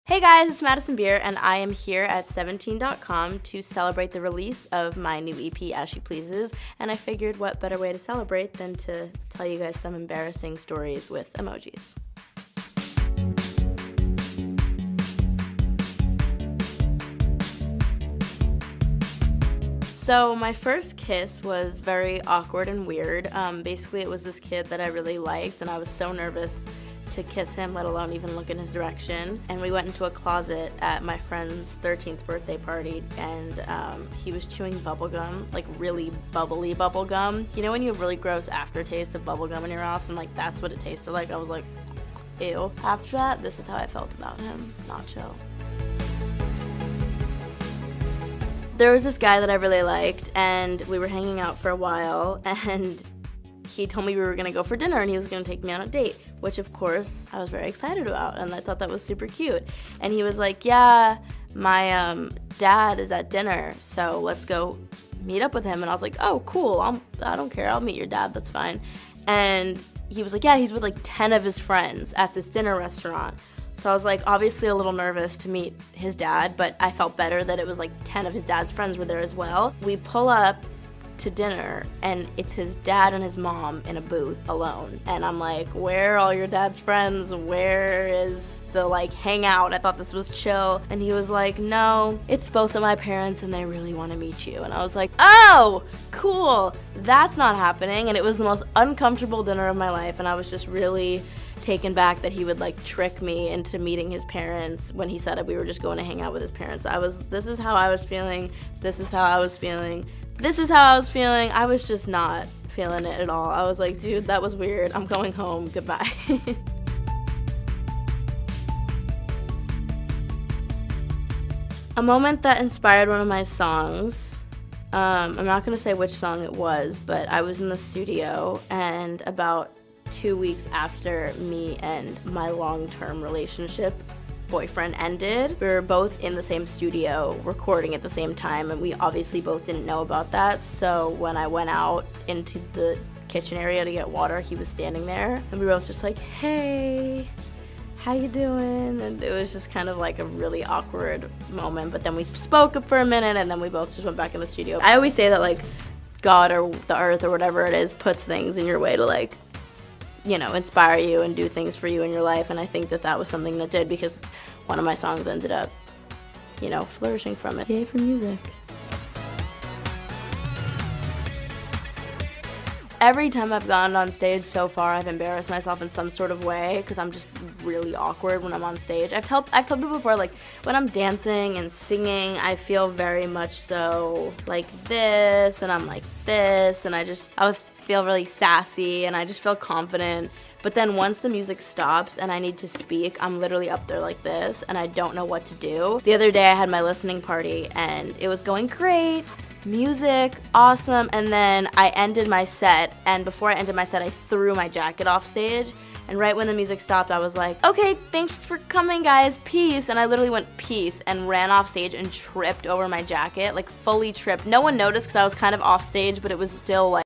Hey guys, it's Madison Beer, and I am here at 17.com to celebrate the release of my new EP, As She Pleases, and I figured what better way to celebrate than to tell you guys some embarrassing stories with emojis. So my first kiss was very awkward and weird. Basically, it was this kid that I really liked, and I was so nervous to kiss him, let alone even look in his direction. And we went into a closet at my friend's 13th birthday party, and he was chewing bubble gum, like really bubbly bubble gum. You know when you have really gross aftertaste of bubble gum in your mouth, and like that's what it tasted like? I was like, ew. After that, this is how I felt about him. Not chill. There was this guy that I really liked, and we were hanging out for a while, and he told me we were gonna go for dinner and he was gonna take me on a date, which of course I was very excited about, and I thought that was super cute. And he was like, yeah, my dad is at dinner, so let's go meet up with him. And I was like, oh, cool, I don't care, I'll meet your dad, that's fine. And he was like, yeah, he's with like 10 of his friends at this dinner restaurant. So I was like obviously a little nervous to meet his dad, but I felt better that it was like 10 of his dad's friends were there as well. We pull up to dinner and it's his dad and his mom in a booth alone, and I'm like, where are all your dad's friends? Where is the like hangout? I thought this was chill. And he was like, no, it's both of my parents and they really want to meet you. And I was like, oh, cool, that's not happening. And it was the most uncomfortable dinner of my life, and I was just really taken back that he would like trick me into meeting his parents when he said that we were just going to hang out with his parents. This is how I was feeling, this is how I was feeling, this is how I was feeling. I was just not feeling it at all. I was like, dude, that was weird. I'm going home. Goodbye. A moment that inspired one of my songs. I'm not going to say which song it was, but I was in the studio, and about 2 weeks after me and my long-term relationship boyfriend ended, we were both in the same studio recording at the same time, and we obviously both didn't know about that. So when I went out into the kitchen area to get water, he was standing there, and we were both just like, hey, how you doing? And it was just kind of like a really awkward moment, but then we spoke for a minute, and then we both just went back in the studio. I always say that like God or the earth or whatever it is puts things in your way to like, you know, inspire you and do things for you in your life. And I think that that was something that did, because one of my songs ended up, you know, flourishing from it. Yay for music. Every time I've gone on stage so far, I've embarrassed myself in some sort of way, because I'm just really awkward when I'm on stage. I've told people before, like, when I'm dancing and singing, I feel very much so like this, and I'm like this, and I would feel really sassy, and I just feel confident. But then once the music stops and I need to speak, I'm literally up there like this, and I don't know what to do. The other day I had my listening party, and it was going great. Music, awesome. And then I ended my set, and before I ended my set, I threw my jacket off stage. And right when the music stopped, I was like, okay, thanks for coming, guys, peace. And I literally went peace and ran off stage and tripped over my jacket, like fully tripped. No one noticed because I was kind of off stage, but it was still like